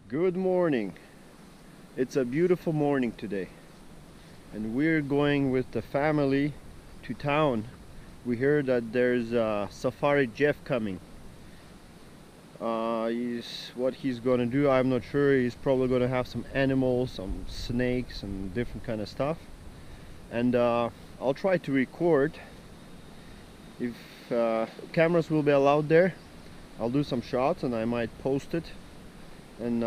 Good morning. It's a beautiful morning today, and we're going with the family to town. We heard that there's a Safari Jeff coming. What he's gonna do, I'm not sure. He's probably gonna have some animals, some snakes and different kind of stuff, and I'll try to record. If cameras will be allowed there, I'll do some shots and I might post it. And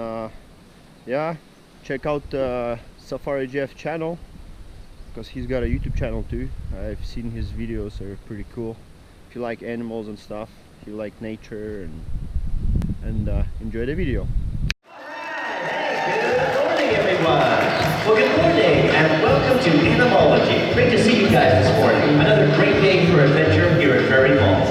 yeah, check out Safari Jeff channel, because he's got a YouTube channel too. I've seen his videos, they're pretty cool. If you like animals and stuff, if you like nature, and enjoy the video. Good morning, everyone. Well, good morning and welcome to Animology. Great to see you guys this morning. Another great day for adventure here at Prairie Falls.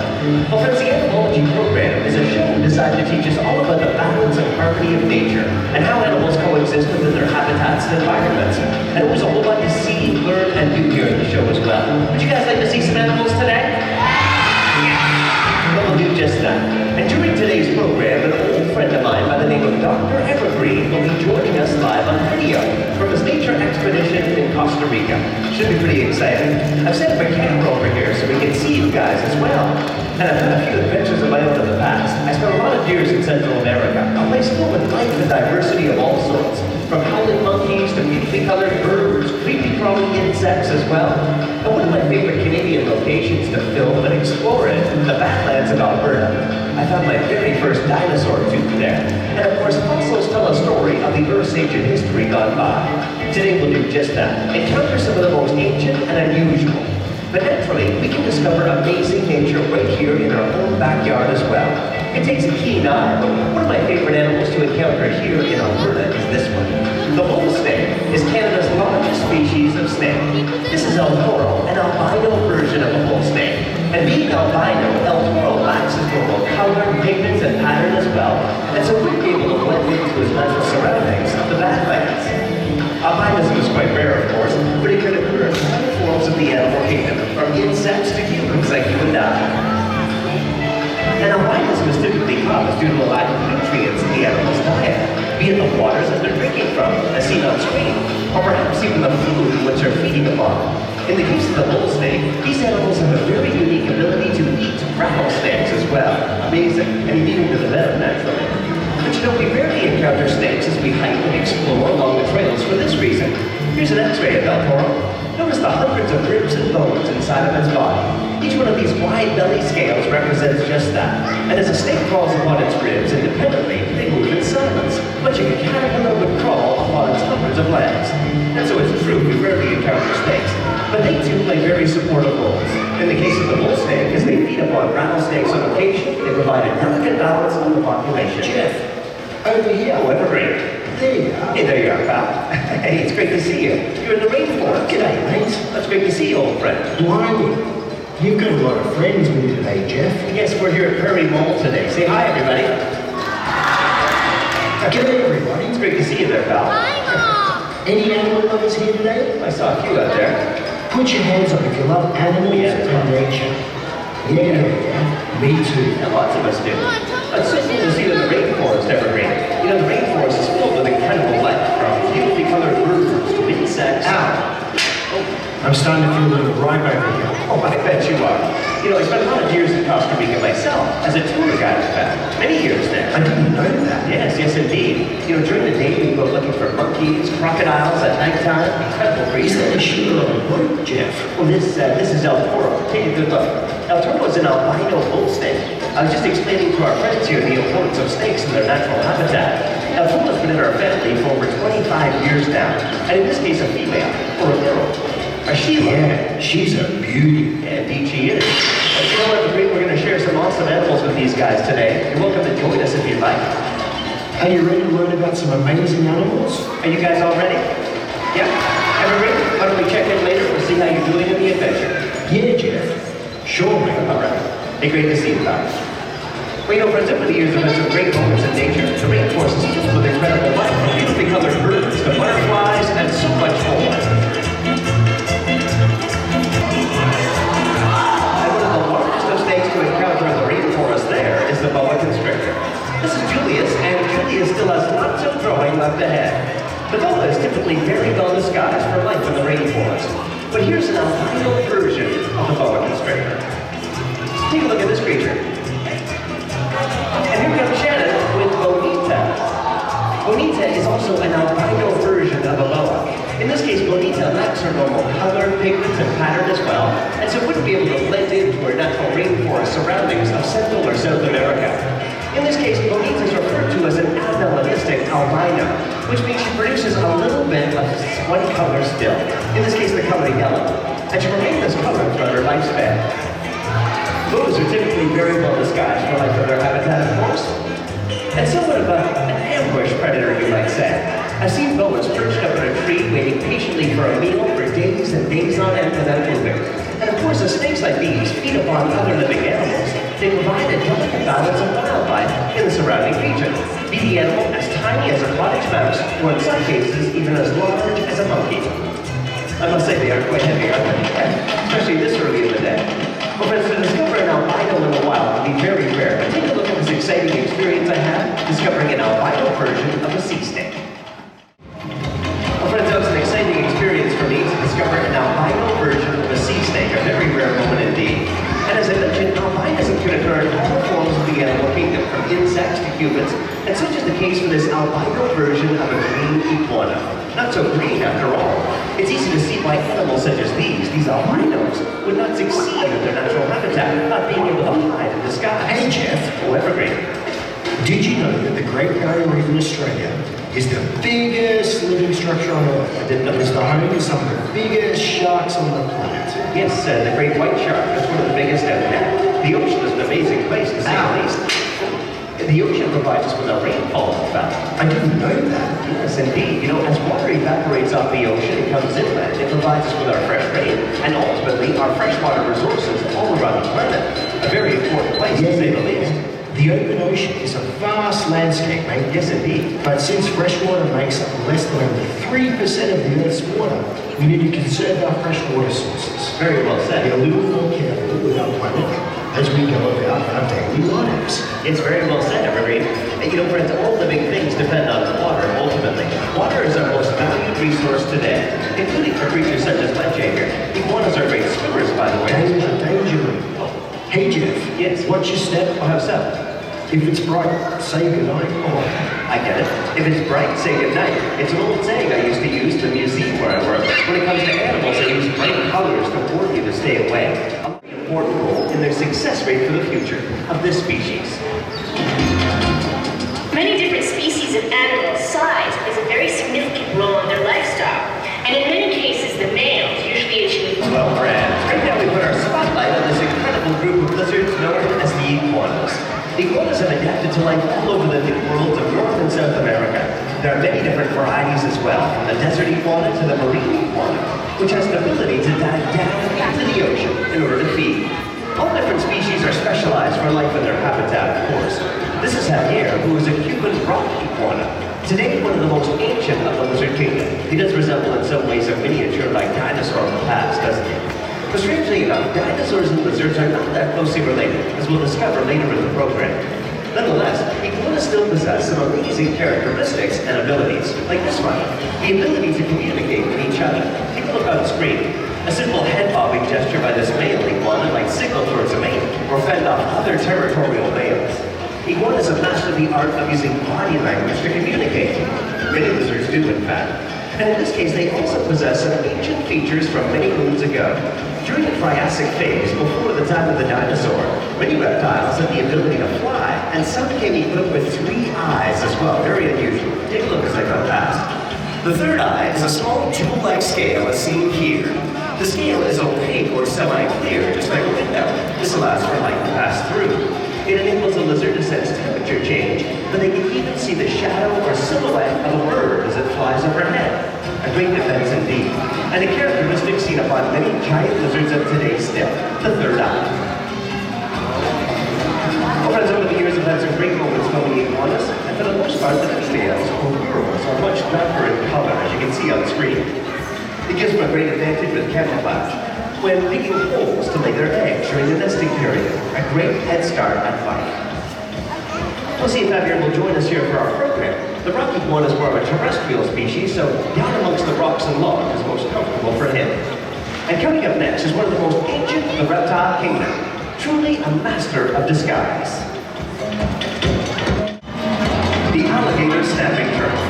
Well, friends, the Animology program is a show designed to teach us all about the balance and harmony of nature and how animals coexist within their habitats and environments. And there's a whole lot to see, learn, and do here in the show as well. Would you guys like to see some animals today? Well, we'll do just that. And during today's program, an old friend of mine by the name of Dr. Evergreen will be joining us live on video from his nature expedition in Costa Rica. Should be pretty exciting. I've set up a camera over here so we can see you guys as well. And I've had a few adventures of my own in the past. I spent a lot of years in Central America, a place full with life and diversity of all sorts, from howling monkeys to beautifully colored birds, creepy crawling insects as well. And one of my favorite Canadian locations to film and explore in the Badlands of Alberta. I found my very first dinosaur tooth there. And of course, fossils tell a story of the Earth's ancient history gone by. Today we'll do just that. Encounter some of the most ancient and unusual. But naturally, we can discover amazing nature right here in our own backyard as well. It takes a keen eye, but one of my favorite animals to encounter here in Alberta is this one. The bull snake is Canada's largest species of snake. This is El Toro, an albino version of a bull snake. And being albino, El Toro lacks his normal color, pigments, and pattern as well, and so wouldn't be able to blend into his natural surroundings of the Badlands. Albinism is quite rare, of course, but it can occur in all forms of the animal kingdom, from insects to humans like you and I. And albinism is typically caused due to a lack of nutrients in the animal's diet, be it the waters that they're drinking from, as seen on screen, or perhaps even the food which they're feeding upon. In the case of the bull snake, these animals have a very unique ability to eat rattlesnakes as well. Amazing, and immune to the venom naturally. But you know, we rarely encounter snakes as we hike and explore along the trails for this reason. Here's an x-ray of El Toro. Notice the hundreds of ribs and bones inside of its body. Each one of these wide belly scales represents just that. And as a snake crawls upon its ribs independently, they move in silence, much like a caterpillar would crawl upon its hundreds of legs. And so it's true, we rarely encounter snakes, but they too play very supportive roles. In the case of the bull snake, as they feed upon rattlesnakes on occasion, they provide a delicate balance of the population. Jeff, over here. Oh, Evergreen. There you are. Hey, there you are, pal. Hey, it's great to see you. You're in the rainforest. G'day, mate. That's great to see you, old friend. Blimey, you've got a lot of friends with you today, Jeff. Yes, we're here at Prairie Mall today. Say hi, everybody. G'day, everybody. It's great to see you there, pal. Any animal lovers here today? I saw a few out there. Put your hands up if you love animals and nature. Yeah, me too. And lots of us do. It's so cool to see that the rainforest, Evergreen. You know, the rainforest is filled with incredible life, from beautifully colored birds to insects. Ow. I'm starting to feel a little ripe over here. Oh, I bet you are. You know, I spent a lot of years in Costa Rica myself, as a tour guide, in fact. Many years there. I didn't know that. Yes, yes indeed. You know, during the day we go looking for monkeys, crocodiles at nighttime. Incredible Is creatures. that a sugar on a boat, Jeff? Well, this is El Toro. Take a good look. El Toro is an albino bull snake. I was just explaining to our friends here the importance of snakes in their natural habitat. El Toro's been in our family for over 25 years now, and in this case a female, or a girl. A Sheila. Yeah, she's a beauty. Yeah, indeed she is. But you know what, Evergreen, we're going to share some awesome animals with these guys today. You're welcome to join us if you'd like. Are you ready to learn about some amazing animals? Are you guys all ready? Yeah? Evergreen, why don't we check in later and see how you're doing in the adventure? Yeah, Jeff. Sure, mate. All right. Hey, great to see you, guys. Well, you know, friends, over the years, there have been some great moments in nature. The rainforest is filled with incredible life, from beautifully colored birds to butterflies and so much more. And one of the largest of snakes to encounter in the rainforest there is the boa constrictor. This is Julius, and Julius still has has lots of growing left ahead. The boa is typically very well disguised for life in the rainforest. But here's an albino version of the boa constrictor. Take a look at this creature. And here comes Shannon with Bonita. Bonita is also an albino version of a boa. In this case, Bonita lacks her normal color, pigments, and pattern as well, and so wouldn't be able to blend into her natural rainforest surroundings of Central or South America. In this case, Bonita is referred to as an amelanistic albino, which means she produces a little bit of one color still. In this case, the color yellow, and she remains this color throughout her lifespan. Boas are typically very well disguised for life in their habitat, of course, and somewhat of an ambush predator, you might say. I've seen boas perched up in a tree waiting patiently for a meal for days and days on end without moving. And of course, as snakes like these feed upon other living animals, they provide a delicate balance of wildlife in the surrounding region. Be the animal as tiny as a cottage mouse, or in some cases, even as large as a monkey. I must say they are quite heavy, aren't they? Especially this early in the day. Well, friends, to discover an albino in the wild can be very rare, but take a look at this exciting experience I had discovering an albino version of a sea snake. Well, friends, that was an exciting experience for me to discover an albino version of a sea snake, a very rare moment indeed. And as I mentioned, albinism can occur in all forms of the animal kingdom, from insects to humans, and such is the case for this albino version of a green iguana. Not so green after all. It's easy to see why animals such as these albinos, would not succeed in their natural habitat, not being able to hide in disguise. Hey Jeff, Oh, evergreen. did you know that the Great Barrier Reef in Australia is the biggest living structure on Earth? I didn't know. It's the home of some of the biggest sharks on the planet. Yes, the great white shark. That's one of the biggest out there. The ocean is an amazing place, to say the least. The ocean provides us with a rainfall, in fact. I didn't know that. Yes, indeed. You know, as water evaporates off the ocean and comes inland, it provides us with our fresh rain, and ultimately our freshwater resources all around the planet. A very important place, to say the least. The open ocean is a vast landscape, mate. Yes, indeed. But since freshwater makes up less than only 3% of the Earth's water, we need to conserve our freshwater sources. Very well Be said. a little more careful with our planet as we go about our daily lives. It's very well said, Evergreen. And you know, friends, all living things depend on water, ultimately. Water is our most valued resource today, including for creatures such as lead here. Iguanas are great swimmers, by the way. Danger. Hey Jeff. Yes. Watch your step. Oh, how so? If it's bright, say goodnight. Oh, I get it. If it's bright, say goodnight. It's an old saying I used to use to the museum where I work. When it comes to animals, I use bright colors to warn you to stay away. A very important role in their success rate for the future of this species. Many different species of animals, size plays a very significant role in their lifestyle. And in many cases, the males usually achieve Well, friends, right now we put our spotlight on this incredible group of lizards known as the iguanas. The iguanas have adapted to life all over the worlds of North and South America. There are many different varieties as well, from the desert iguana to the marine iguana, which has the ability to dive down into the ocean in order to feed. All different species are specialized for life in their habitat, of course. This is Javier, who is a Cuban rock iguana. Today, one of the most ancient of the lizard kingdom. He does resemble in some ways a miniature-like dinosaur of the past, doesn't he? But strangely enough, dinosaurs and lizards are not that closely related, as we'll discover later in the program. Nonetheless, iguanas still possess some amazing characteristics and abilities, like this one, the ability to communicate with each other. Take a look on the screen. A simple head-bobbing gesture by this male iguana might signal towards a mate, or fend off other territorial males. Iguanas have mastered the art of using body language to communicate. Many lizards do, in fact. And in this case, they also possess some ancient features from many moons ago. During the Triassic phase, before the time of the dinosaur, many reptiles had the ability to fly, and some came equipped with 3 eyes as well, very unusual. Take a look as I go past. The third eye is a small jewel-like scale as seen here. The scale is opaque or semi-clear, just like a window. This allows for light to pass through. It enables a lizard to sense temperature change, but they can even see the shadow or silhouette of a bird as it flies overhead. A great defense indeed, and a characteristic seen upon many giant lizards of today still, the third eye. Well, friends, over the years I've had some great moments filming iguanas, and for the most part, the females, or girls, are much darker in color, as you can see on screen. It gives them a great advantage with camouflage when digging holes to lay their eggs during the nesting period. A great head start at life. We'll see if Javier will join us here for our program. The one is more of a terrestrial species, so down amongst the rocks and logs is most comfortable for him. And coming up next is one of the most ancient of the reptile kingdom, truly a master of disguise. The alligator snapping turtle.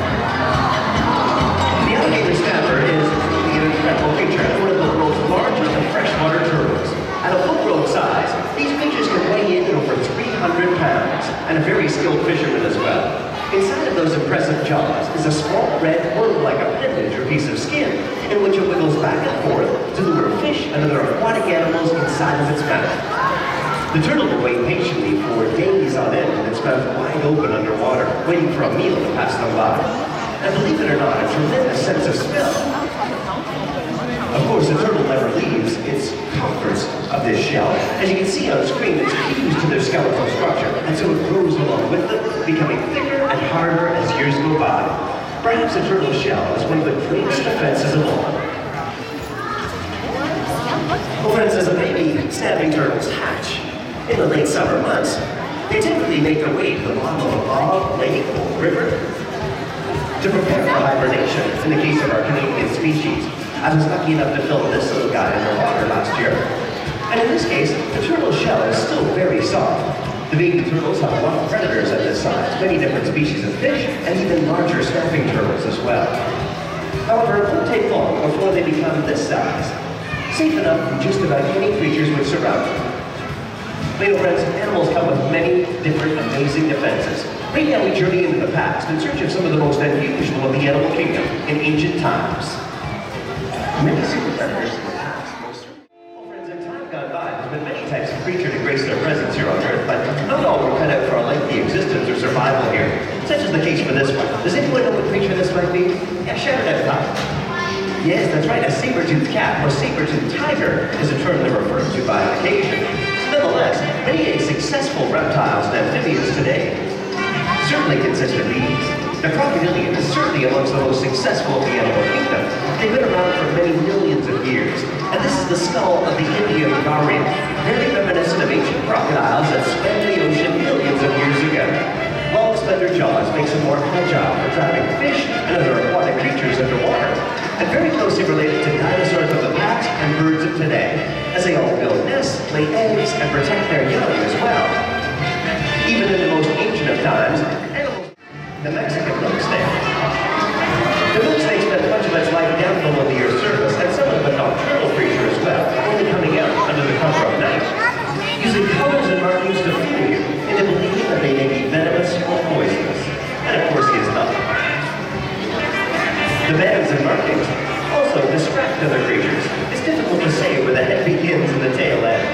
The alligator snapper is truly an incredible creature, one of the world's largest freshwater turtles. At a full-grown size, these creatures can weigh in at over 300 pounds, and a very skilled fisherman as well. Inside of those impressive jaws is a small red worm-like appendage or piece of skin in which it wiggles back and forth to lure fish and other aquatic animals inside of its mouth. The turtle will wait patiently for days on end with its mouth wide open underwater, waiting for a meal to pass them by. And believe it or not, a tremendous sense of smell. Of course, the turtle never leaves its comforts of this shell. As you can see on screen, it's fused to their skeletal structure, and so it grows along with them, becoming thicker and harder as years go by. Perhaps the turtle shell is one of the greatest defenses of all. Well, friends, as the baby snapping turtles hatch in the late summer months, they typically make their way to the bottom of a bog, lake, or river to prepare for hibernation in the case of our Canadian species. I was lucky enough to film this little guy underwater last year. And in this case, the turtle shell is still very soft. The baby turtles have a lot of predators at this size, many different species of fish, and even larger snapping turtles as well. However, it won't take long before they become this size, safe enough from just about any creatures which surround them. Little friends, animals come with many different amazing defenses. Right now we journey into the past in search of some of the most unusual of the animal kingdom in ancient times. Many super predators in the past. Well, friends, in time gone by, there's been many types of creature to grace their presence here on Earth, but not all were cut out for a lengthy existence or survival here. Such is the case for this one. Does anyone know what creature this might be? Yeah, shout it out loud. Yes, that's right, a saber-toothed cat or saber-toothed tiger is a term they're referred to by occasion. Nonetheless, many successful reptiles and amphibians today certainly consist of these. The crocodilian is certainly amongst the most successful of the animal kingdom. They've been around for many millions of years. And this is the skull of the Indian gharial, very reminiscent of ancient crocodiles that swam the ocean millions of years ago. Long, slender jaws makes them more agile for trapping fish and other aquatic creatures underwater, and very closely related to dinosaurs of the past and birds of today, as they all build nests, lay eggs, and protect their young as well. Even in the most ancient of times, the Mexican milk snake. The milk snake spends much of its life down below the Earth's surface, and somewhat of a nocturnal creature as well, only coming out under the cover of night, using colors and markings to fool you into believing that they may be venomous or poisonous. And of course he is not. The bands and markings also distract other creatures. It's difficult to say where the head begins and the tail ends.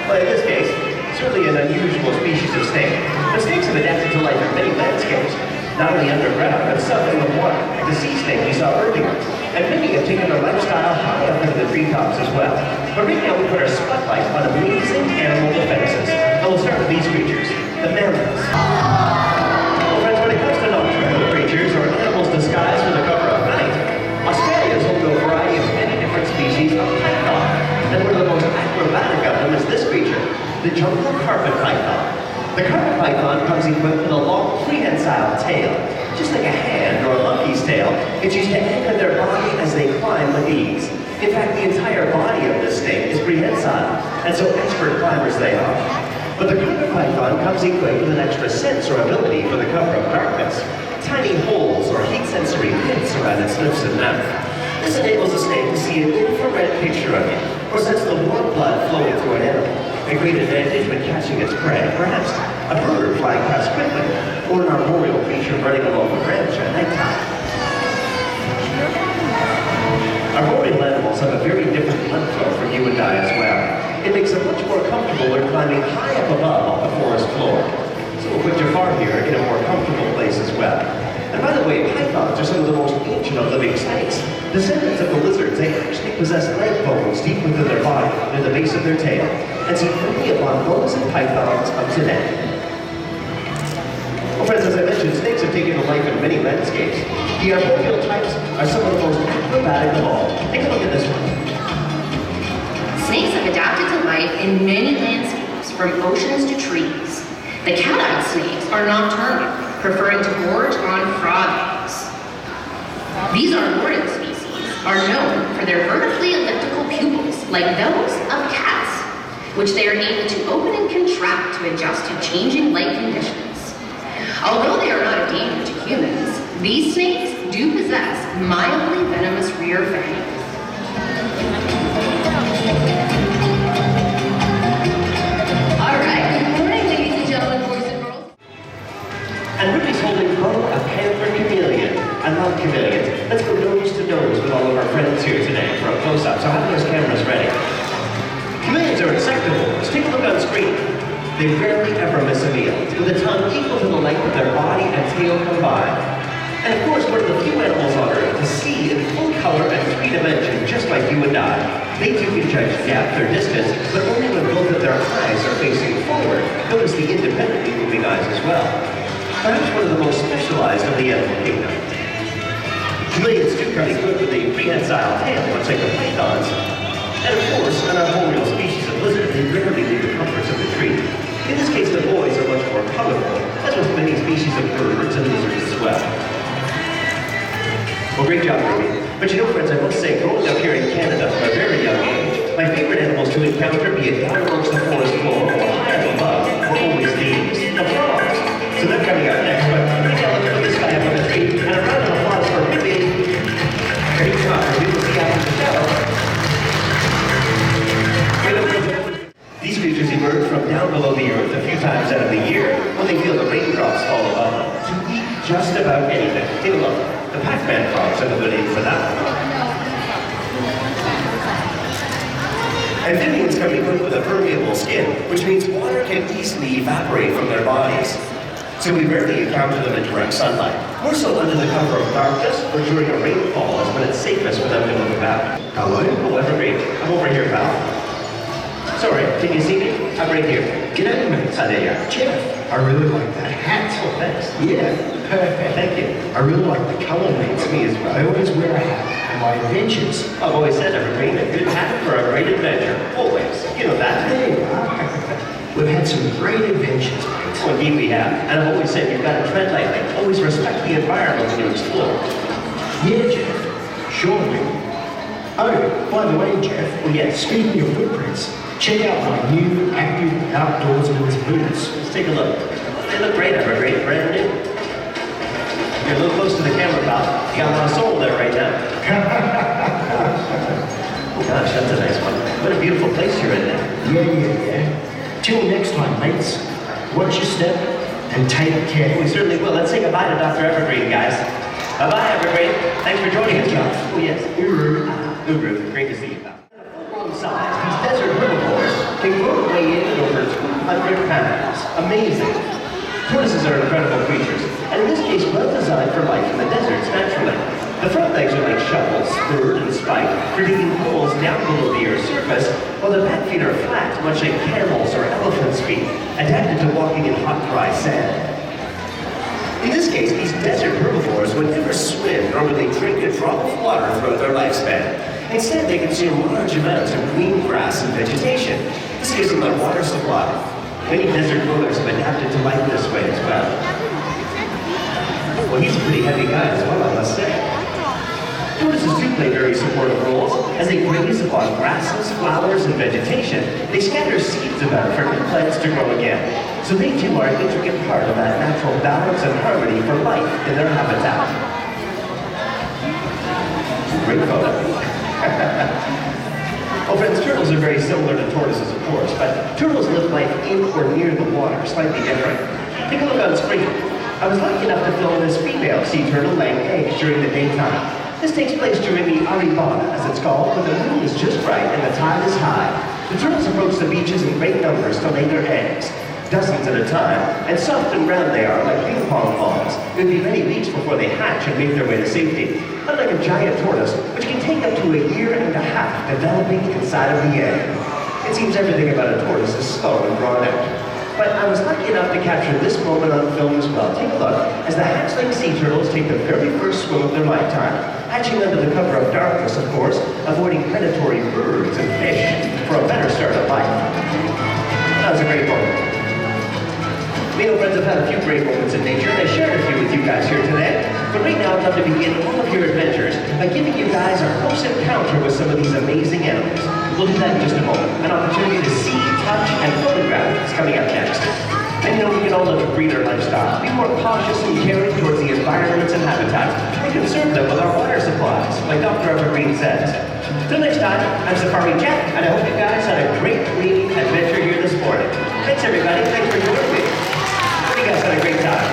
But in this case, certainly an unusual species of snake. The snakes have adapted to life in many landscapes, not only underground, but some in the water, like the sea snake we saw earlier. And many have taken their lifestyle high up into the treetops as well. But right now we put our spotlight on amazing animal defenses. And we'll start with these creatures, the mammoths. Well, friends, when it comes to nocturnal creatures or animals disguised for the cover of night, Australia is home to a variety of many different species of python. And one of the most acrobatic of them is this creature, the jungle carpet python. The carpet python comes equipped with a long prehensile tail, just like a hand or a monkey's tail. It's used to anchor their body as they climb with ease. In fact, the entire body of this snake is prehensile, and so expert climbers they are. But the carpet python comes equipped with an extra sense or ability for the cover of darkness. Tiny holes or heat-sensory pits around its lips and mouth. This enables the snake to see an infrared picture of you, or sense the warm blood flowing through an animal. A great advantage when catching its prey, perhaps a bird flying past quickly, or an arboreal creature running along the branch at nighttime. Arboreal animals have a very different blood flow from you and I as well. It makes them much more comfortable when climbing high up above on the forest floor. So we'll put Jafar here in a more comfortable place as well. And by the way, pythons are some of the most ancient of living snakes. Descendants of the lizards, they actually possess leg bones deep within their body, near the base of their tail, and seen only upon those and pythons of today. Well, friends, as I mentioned, snakes have taken to life in many landscapes. The arboreal types are some of the most acrobatic of all. Take a look at this one. Snakes have adapted to life in many landscapes, from oceans to trees. The cat-eyed snakes are nocturnal, preferring to gorge on frog eggs. are known for their vertically elliptical pupils, like those of cats, which they are able to open and contract to adjust to changing light conditions. Although they are not a danger to humans, these snakes do possess mildly venomous rear fangs. All right, good morning, ladies and gentlemen, boys and girls. And Ripley's holding Bo, a pampered chameleon. I love chameleons. Let's go nose to nose with all of our friends here today for a close-up. So have those cameras ready. Chameleons are insectivores. Take a look on screen. They rarely ever miss a meal, with a tongue equal to the length of their body and tail combined. And of course, one of the few animals on Earth to see in full color and 3 dimensions, just like you and I. They too can judge depth or distance, but only when both of their eyes are facing forward. Notice the independently moving eyes as well. Perhaps one of the most specialized of the animal kingdom. Chameleons do come equipped with a prehensile tail, much like the pythons. And of course, an arboreal species of lizard, they rarely leave the comforts of the tree. In this case, the boys are much more colorful, as with many species of birds and lizards as well. Well, great job, Ruby. But you know, friends, I must say, growing up here in Canada from a very young age, my favorite animals to encounter, be it down amongst the forest floor or high above, were always these, the frogs. So they're coming up next, but now let's put this guy up on the tree, and a round of applause for Ruby. Great job, Ruby. We'll see you after the show. These creatures emerge from down below the earth a few times out of the year when they feel the raindrops fall above them to eat just about anything. Take a look. The Pac-Man frogs have a good name for that one. Amphibians come equipped with a permeable skin, which means water can easily evaporate from their bodies. So we rarely encounter them in direct sunlight. More so under the cover of darkness or during a rainfall is when it's safest for them to move about. Hello? Oh, Evergreen. I'm over here, pal. Sorry, can you see me? I'm right here. G'day, mate. Oh, there you are. Jeff, I really like that hat. Oh, thanks. Yeah, perfect. Thank you. I really like the color, mate. Me as well. I always wear a hat for my adventures. I've always said, Evergreen, a good hat for a great adventure. Always. You know that. There you are. We've had some great adventures, mate. Well, indeed we have. And I've always said you've got to tread lightly. Always respect the environment when you explore. Yeah, Jeff. Surely. Oh, by the way, Jeff. Oh, yes. Speaking of footprints, check out my new active outdoorsman's boots. Let's take a look. They look great, Evergreen. Brand new. You're a little close to the camera, pal. You got a lot of soul there right now. Oh, gosh, that's a nice one. What a beautiful place you're in there. Yeah. Till next time, mates. Watch your step and take care. We certainly will. Let's say goodbye to Dr. Evergreen, guys. Bye-bye, Evergreen. Thanks for joining us, John. Oh, yes. Uru. Uru, great to see you, pal. Full size, these desert herbivores can grow to weigh in at over 200 pounds. Amazing. Tortoises are incredible creatures, and in this case, well designed for life in the deserts naturally. The front legs are like shovels, spurred and spiked, for digging holes down below the Earth's surface, while the back feet are flat, much like camels or elephants' feet, adapted to walking in hot, dry sand. In this case, these desert herbivores would never swim, nor would they drink a drop of water throughout their lifespan. Instead, they consume large amounts of green grass and vegetation. This gives them their water supply. Many desert dwellers have adapted to life this way as well. Well, he's a pretty heavy guy as well, I must say. Tortoises do play very supportive roles. As they graze upon grasses, flowers, and vegetation, they scatter seeds about for new plants to grow again. So they too are an intricate part of that natural balance and harmony for life in their habitat. Great photo. Well, friends, turtles are very similar to tortoises, of course, but turtles live life in or near the water, slightly different. Take a look on screen. I was lucky enough to film this female sea turtle laying eggs during the daytime. This takes place during the Aribana, as it's called, when the moon is just right and the tide is high. The turtles approach the beaches in great numbers to lay their eggs, dozens at a time, and soft and round they are, like ping pong balls. It would be many weeks before they hatch and make their way to safety, unlike a giant tortoise, which can take up to a year and a half developing inside of the egg. It seems everything about a tortoise is slow and drawn out. But I was lucky enough to capture this moment on film as well. Take a look as the hatchling sea turtles take the very first swim of their lifetime, hatching under the cover of darkness, of course, avoiding predatory birds and fish for a better start of life. That was a great moment. Me and friends have had a few great moments in nature, and I shared a few with you guys here today. But right now, I'd love to begin all of your adventures by giving you guys a close encounter with some of these amazing animals. We'll do that in just a moment. An opportunity to see, touch, and photograph is coming up next. And you know, we can all live a greener lifestyle, be more cautious and caring towards the environments and habitats, and conserve them with our water supplies, like Dr. Evergreen says. Till next time, I'm Safari Jack, and I hope you guys had a great reading adventure here this morning. Thanks, everybody. Thanks for joining me. Hope you guys had a great time.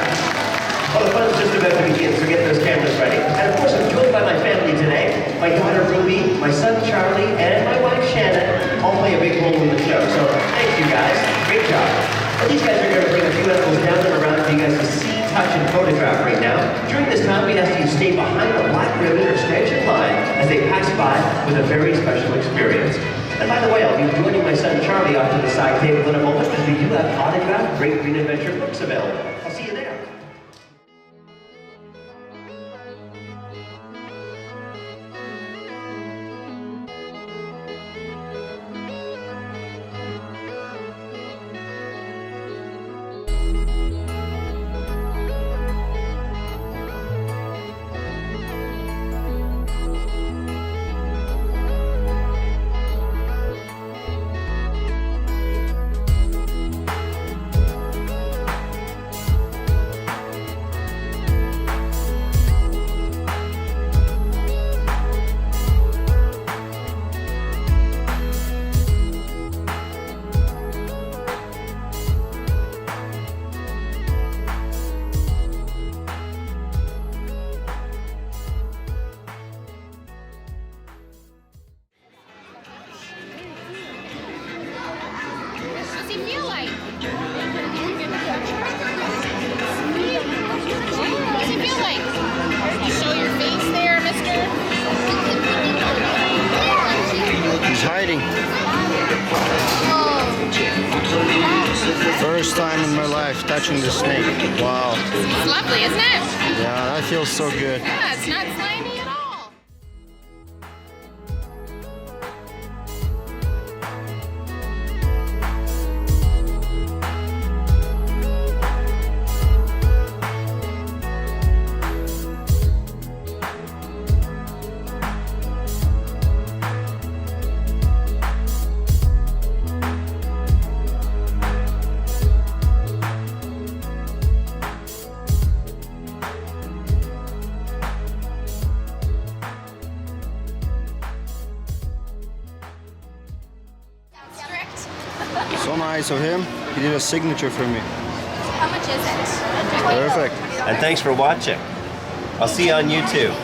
Well, the fun's just about to begin, so get those cameras ready. And of course, I'm joined by my family today. My daughter Ruby, my son Charlie, and my wife Shannon all play a big role in the show. So thank you guys. Great job. Well, these guys are going to bring a few animals down and around for you guys to see, touch, and photograph right now. During this time, we ask you to stay behind the black ribbon or stanchion line as they pass by with a very special experience. And by the way, I'll be joining my son Charlie off to the side table in a moment because we do have autographed Great Green Adventure books available. I'll see you there. What's he feel like? What's he feel like? You show your face there, mister? He's hiding. First time in my life touching the snake. Wow. It's lovely, isn't it? Yeah, that feels so good. Yeah, it's not slimy at all. So nice of him. He did a signature for me. How much is it? Perfect. And thanks for watching. I'll see you on YouTube.